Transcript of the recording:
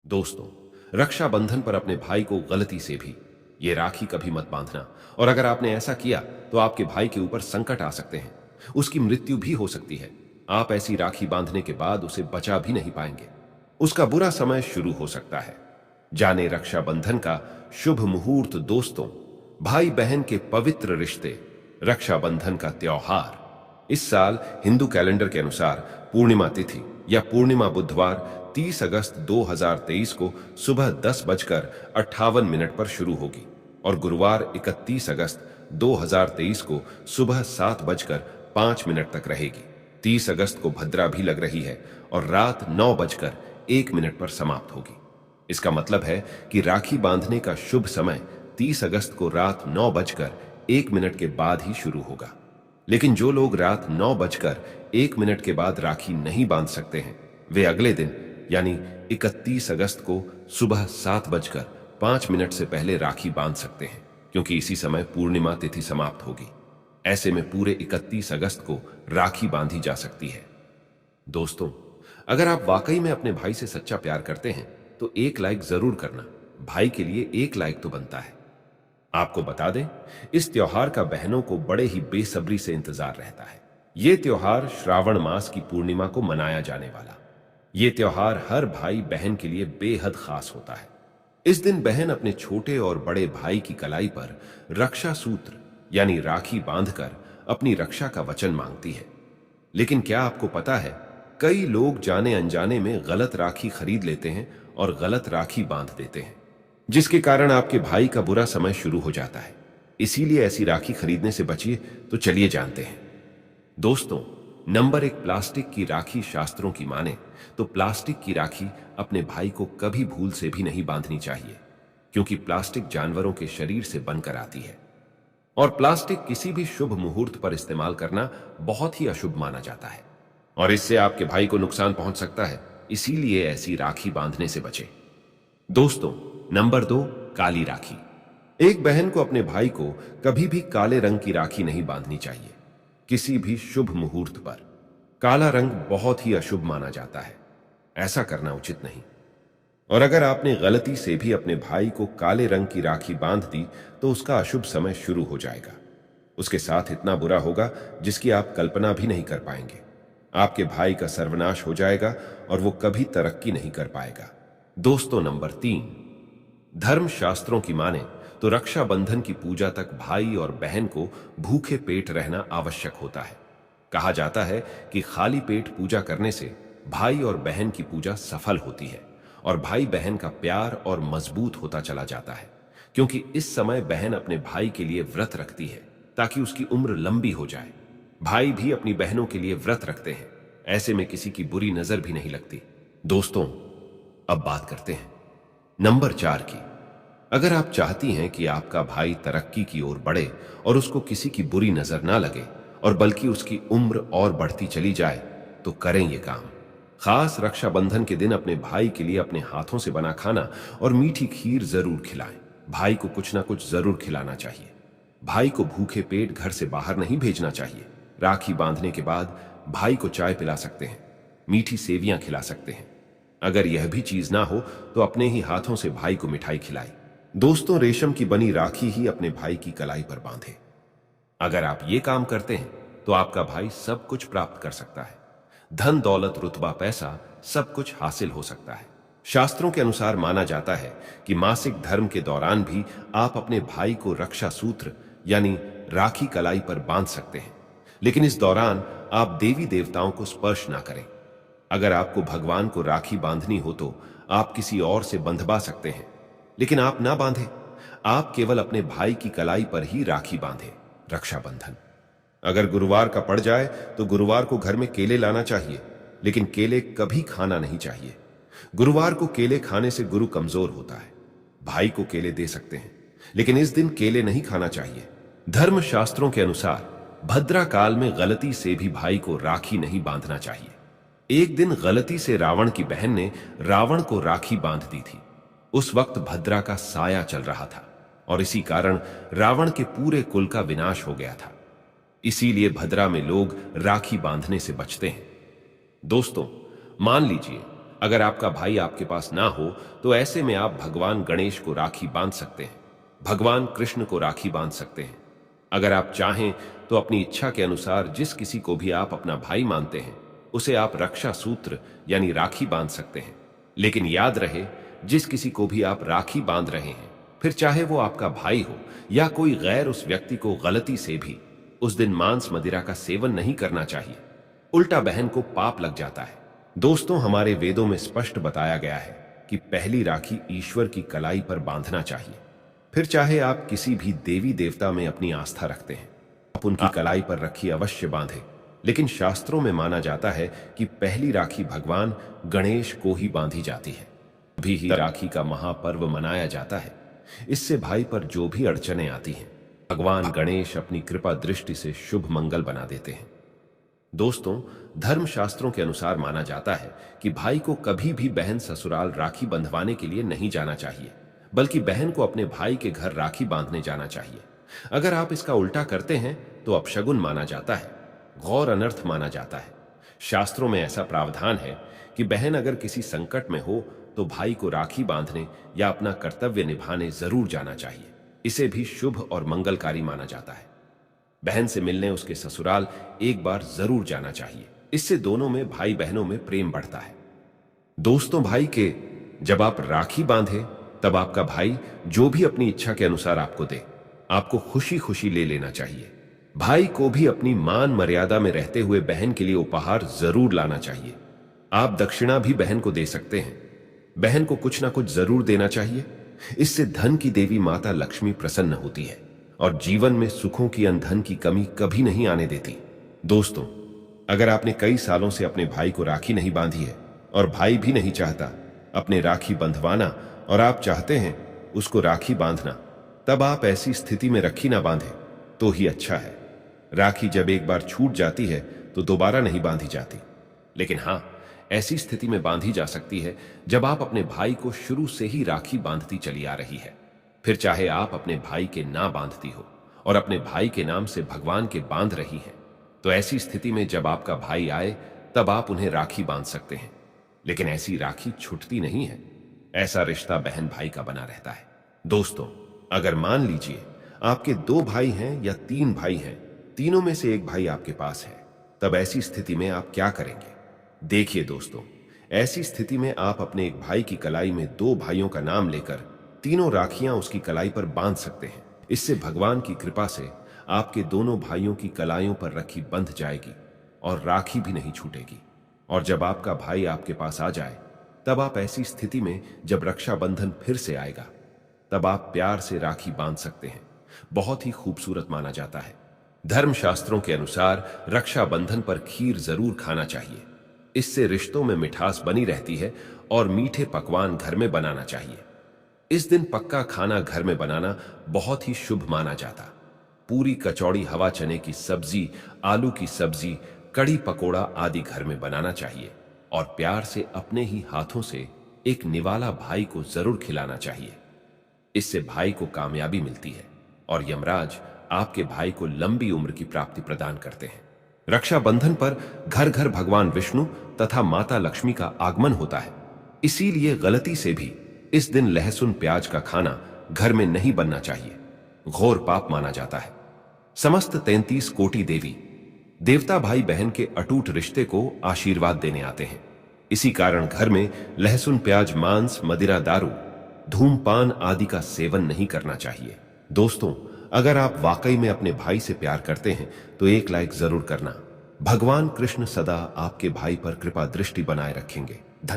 दोस्तों, रक्षाबंधन पर अपने भाई को गलती से भी ये राखी कभी मत बांधना। और अगर आपने ऐसा किया तो आपके भाई के ऊपर संकट आ सकते हैं, उसकी मृत्यु भी हो सकती है। आप ऐसी राखी बांधने के बाद उसे बचा भी नहीं पाएंगे, उसका बुरा समय शुरू हो सकता है। जाने रक्षाबंधन का शुभ मुहूर्त। दोस्तों, भाई बहन के पवित्र रिश्ते, रक्षाबंधन का त्योहार। इस साल हिंदू कैलेंडर के अनुसार पूर्णिमा तिथि या पूर्णिमा बुधवार 30 अगस्त 2023 को सुबह 10:58 पर शुरू होगी और गुरुवार 31 अगस्त 2023 को सुबह 7:05 तक रहेगी। 30 अगस्त को भद्रा भी लग रही है और रात 9:01 पर समाप्त होगी। इसका मतलब है कि राखी बांधने का शुभ समय 30 अगस्त को रात 9:01 के बाद ही शुरू होगा। लेकिन जो लोग रात 9:01 के बाद राखी नहीं बांध सकते हैं, वे अगले दिन यानी 31 अगस्त को सुबह 7:05 से पहले राखी बांध सकते हैं, क्योंकि इसी समय पूर्णिमा तिथि समाप्त होगी। ऐसे में पूरे 31 अगस्त को राखी बांधी जा सकती है। दोस्तों, अगर आप वाकई में अपने भाई से सच्चा प्यार करते हैं तो एक लाइक जरूर करना। भाई के लिए एक लाइक तो बनता है। आपको बता दें, इस त्योहार का बहनों को बड़े ही बेसब्री से इंतजार रहता है। यह त्योहार श्रावण मास की पूर्णिमा को मनाया जाने वाला ये त्योहार हर भाई बहन के लिए बेहद खास होता है। इस दिन बहन अपने छोटे और बड़े भाई की कलाई पर रक्षा सूत्र यानी राखी बांधकर अपनी रक्षा का वचन मांगती है। लेकिन क्या आपको पता है, कई लोग जाने अनजाने में गलत राखी खरीद लेते हैं और गलत राखी बांध देते हैं, जिसके कारण आपके भाई का बुरा समय शुरू हो जाता है। इसीलिए ऐसी राखी खरीदने से बचिए। तो चलिए जानते हैं। दोस्तों, नंबर 1, प्लास्टिक की राखी। शास्त्रों की माने तो प्लास्टिक की राखी अपने भाई को कभी भूल से भी नहीं बांधनी चाहिए, क्योंकि प्लास्टिक जानवरों के शरीर से बनकर आती है और प्लास्टिक किसी भी शुभ मुहूर्त पर इस्तेमाल करना बहुत ही अशुभ माना जाता है और इससे आपके भाई को नुकसान पहुंच सकता है। इसीलिए ऐसी राखी बांधने से बचें। दोस्तों, नंबर 2, काली राखी। एक बहन को अपने भाई को कभी भी काले रंग की राखी नहीं बांधनी चाहिए। किसी भी शुभ मुहूर्त पर काला रंग बहुत ही अशुभ माना जाता है, ऐसा करना उचित नहीं। और अगर आपने गलती से भी अपने भाई को काले रंग की राखी बांध दी तो उसका अशुभ समय शुरू हो जाएगा। उसके साथ इतना बुरा होगा जिसकी आप कल्पना भी नहीं कर पाएंगे। आपके भाई का सर्वनाश हो जाएगा और वो कभी तरक्की नहीं कर पाएगा। दोस्तों, नंबर 3, धर्म शास्त्रों की माने तो रक्षाबंधन की पूजा तक भाई और बहन को भूखे पेट रहना आवश्यक होता है। कहा जाता है कि खाली पेट पूजा करने से भाई और बहन की पूजा सफल होती है और भाई बहन का प्यार और मजबूत होता चला जाता है, क्योंकि इस समय बहन अपने भाई के लिए व्रत रखती है ताकि उसकी उम्र लंबी हो जाए। भाई भी अपनी बहनों के लिए व्रत रखते हैं, ऐसे में किसी की बुरी नजर भी नहीं लगती। दोस्तों, अब बात करते हैं नंबर 4 की। अगर आप चाहती हैं कि आपका भाई तरक्की की ओर बढ़े और उसको किसी की बुरी नजर ना लगे और बल्कि उसकी उम्र और बढ़ती चली जाए, तो करें ये काम। खास रक्षाबंधन के दिन अपने भाई के लिए अपने हाथों से बना खाना और मीठी खीर जरूर खिलाएं। भाई को कुछ ना कुछ जरूर खिलाना चाहिए। भाई को भूखे पेट घर से बाहर नहीं भेजना चाहिए। राखी बांधने के बाद भाई को चाय पिला सकते हैं, मीठी सेवियां खिला सकते हैं। अगर यह भी चीज ना हो तो अपने ही हाथों से भाई को मिठाई खिलाएं। दोस्तों, रेशम की बनी राखी ही अपने भाई की कलाई पर बांधे। अगर आप ये काम करते हैं तो आपका भाई सब कुछ प्राप्त कर सकता है। धन दौलत रुतबा पैसा सब कुछ हासिल हो सकता है। शास्त्रों के अनुसार माना जाता है कि मासिक धर्म के दौरान भी आप अपने भाई को रक्षा सूत्र यानी राखी कलाई पर बांध सकते हैं, लेकिन इस दौरान आप देवी देवताओं को स्पर्श ना करें। अगर आपको भगवान को राखी बांधनी हो तो आप किसी और से बंधवा सकते हैं, लेकिन आप ना बांधें। आप केवल अपने भाई की कलाई पर ही राखी बांधें। रक्षाबंधन अगर गुरुवार का पड़ जाए तो गुरुवार को घर में केले लाना चाहिए, लेकिन केले कभी खाना नहीं चाहिए। गुरुवार को केले खाने से गुरु कमजोर होता है। भाई को केले दे सकते हैं, लेकिन इस दिन केले नहीं खाना चाहिए। धर्म शास्त्रों के अनुसार भद्रा काल में गलती से भी भाई को राखी नहीं बांधना चाहिए। एक दिन गलती से रावण की बहन ने रावण को राखी बांध दी थी। उस वक्त भद्रा का साया चल रहा था और इसी कारण रावण के पूरे कुल का विनाश हो गया था। इसीलिए भद्रा में लोग राखी बांधने से बचते हैं। दोस्तों, मान लीजिए अगर आपका भाई आपके पास ना हो तो ऐसे में आप भगवान गणेश को राखी बांध सकते हैं, भगवान कृष्ण को राखी बांध सकते हैं। अगर आप चाहें तो अपनी इच्छा के अनुसार जिस किसी को भी आप अपना भाई मानते हैं उसे आप रक्षा सूत्र यानी राखी बांध सकते हैं। लेकिन याद रहे, जिस किसी को भी आप राखी बांध रहे हैं, फिर चाहे वो आपका भाई हो या कोई गैर, उस व्यक्ति को गलती से भी उस दिन मांस मदिरा का सेवन नहीं करना चाहिए, उल्टा बहन को पाप लग जाता है। दोस्तों, हमारे वेदों में स्पष्ट बताया गया है कि पहली राखी ईश्वर की कलाई पर बांधना चाहिए। फिर चाहे आप किसी भी देवी देवता में अपनी आस्था रखते हैं, आप उनकी कलाई पर रखी अवश्य बांधे। लेकिन शास्त्रों में माना जाता है कि पहली राखी भगवान गणेश को ही बांधी जाती है। अभी ही राखी का महापर्व मनाया जाता है। इससे भाई पर जो भी अड़चने आती हैं, भगवान गणेश अपनी कृपा दृष्टि से शुभ मंगल बना देते हैं। दोस्तों, धर्मशास्त्रों के अनुसार माना जाता है कि भाई को कभी भी बहन ससुराल राखी बंधवाने के लिए नहीं जाना चाहिए, बल्कि बहन को अपने भाई के घर राखी बांधने जाना चाहिए। अगर आप इसका उल्टा करते हैं तो अपशगुन माना जाता है, घोर अनर्थ माना जाता है। शास्त्रों में ऐसा प्रावधान है कि बहन अगर किसी संकट में हो तो भाई को राखी बांधने या अपना कर्तव्य निभाने जरूर जाना चाहिए। इसे भी शुभ और मंगलकारी माना जाता है। बहन से मिलने उसके ससुराल एक बार जरूर जाना चाहिए। इससे दोनों में, भाई बहनों में प्रेम बढ़ता है। दोस्तों, भाई के जब आप राखी बांधे तब आपका भाई जो भी अपनी इच्छा के अनुसार आपको दे, आपको खुशी खुशी ले लेना चाहिए। भाई को भी अपनी मान मर्यादा में रहते हुए बहन के लिए उपहार जरूर लाना चाहिए। आप दक्षिणा भी बहन को दे सकते हैं। बहन को कुछ ना कुछ जरूर देना चाहिए। इससे धन की देवी माता लक्ष्मी प्रसन्न होती है और जीवन में सुखों की, धन की कमी कभी नहीं आने देती। दोस्तों, अगर आपने कई सालों से अपने भाई को राखी नहीं बांधी है और भाई भी नहीं चाहता अपने राखी बंधवाना और आप चाहते हैं उसको राखी बांधना, तब आप ऐसी स्थिति में राखी ना बांधे तो ही अच्छा है। राखी जब एक बार छूट जाती है तो दोबारा नहीं बांधी जाती। लेकिन हां, ऐसी स्थिति में बांधी जा सकती है जब आप अपने भाई को शुरू से ही राखी बांधती चली आ रही है। फिर चाहे आप अपने भाई के ना बांधती हो और अपने भाई के नाम से भगवान के बांध रही हैं, तो ऐसी स्थिति में जब आपका भाई आए तब आप उन्हें राखी बांध सकते हैं। लेकिन ऐसी राखी छूटती नहीं है। ऐसा रिश्ता बहन भाई का बना रहता है। दोस्तों, अगर मान लीजिए आपके 2 भाई हैं या 3 भाई हैं, तीनों में से एक भाई आपके पास है, तब ऐसी स्थिति में आप क्या करेंगे? देखिए दोस्तों, ऐसी स्थिति में आप अपने एक भाई की कलाई में 2 भाइयों का नाम लेकर तीनों राखियां उसकी कलाई पर बांध सकते हैं। इससे भगवान की कृपा से आपके दोनों भाइयों की कलाइयों पर राखी बंध जाएगी और राखी भी नहीं छूटेगी। और जब आपका भाई आपके पास आ जाए, तब आप ऐसी स्थिति में जब रक्षाबंधन फिर से आएगा, तब आप प्यार से राखी बांध सकते हैं। बहुत ही खूबसूरत माना जाता है। धर्मशास्त्रों के अनुसार रक्षाबंधन पर खीर जरूर खाना चाहिए। इससे रिश्तों में मिठास बनी रहती है और मीठे पकवान घर में बनाना चाहिए। इस दिन पक्का खाना घर में बनाना बहुत ही शुभ माना जाता। पूरी, कचौड़ी, हवा चने की सब्जी, आलू की सब्जी, कड़ी पकोड़ा आदि घर में बनाना चाहिए और प्यार से अपने ही हाथों से एक निवाला भाई को जरूर खिलाना चाहिए। इससे भाई को कामयाबी मिलती है और यमराज आपके भाई को लंबी उम्र की प्राप्ति प्रदान करते हैं। रक्षाबंधन पर घर घर भगवान विष्णु तथा माता लक्ष्मी का आगमन होता है। इसीलिए गलती से भी इस दिन लहसुन प्याज का खाना घर में नहीं बनना चाहिए। घोर पाप माना जाता है। समस्त 33 कोटि देवी देवता भाई बहन के अटूट रिश्ते को आशीर्वाद देने आते हैं। इसी कारण घर में लहसुन प्याज, मांस, मदिरा, दारू, धूमपान आदि का सेवन नहीं करना चाहिए। दोस्तों, अगर आप वाकई में अपने भाई से प्यार करते हैं तो एक लाइक जरूर करना। भगवान कृष्ण सदा आपके भाई पर कृपा दृष्टि बनाए रखेंगे।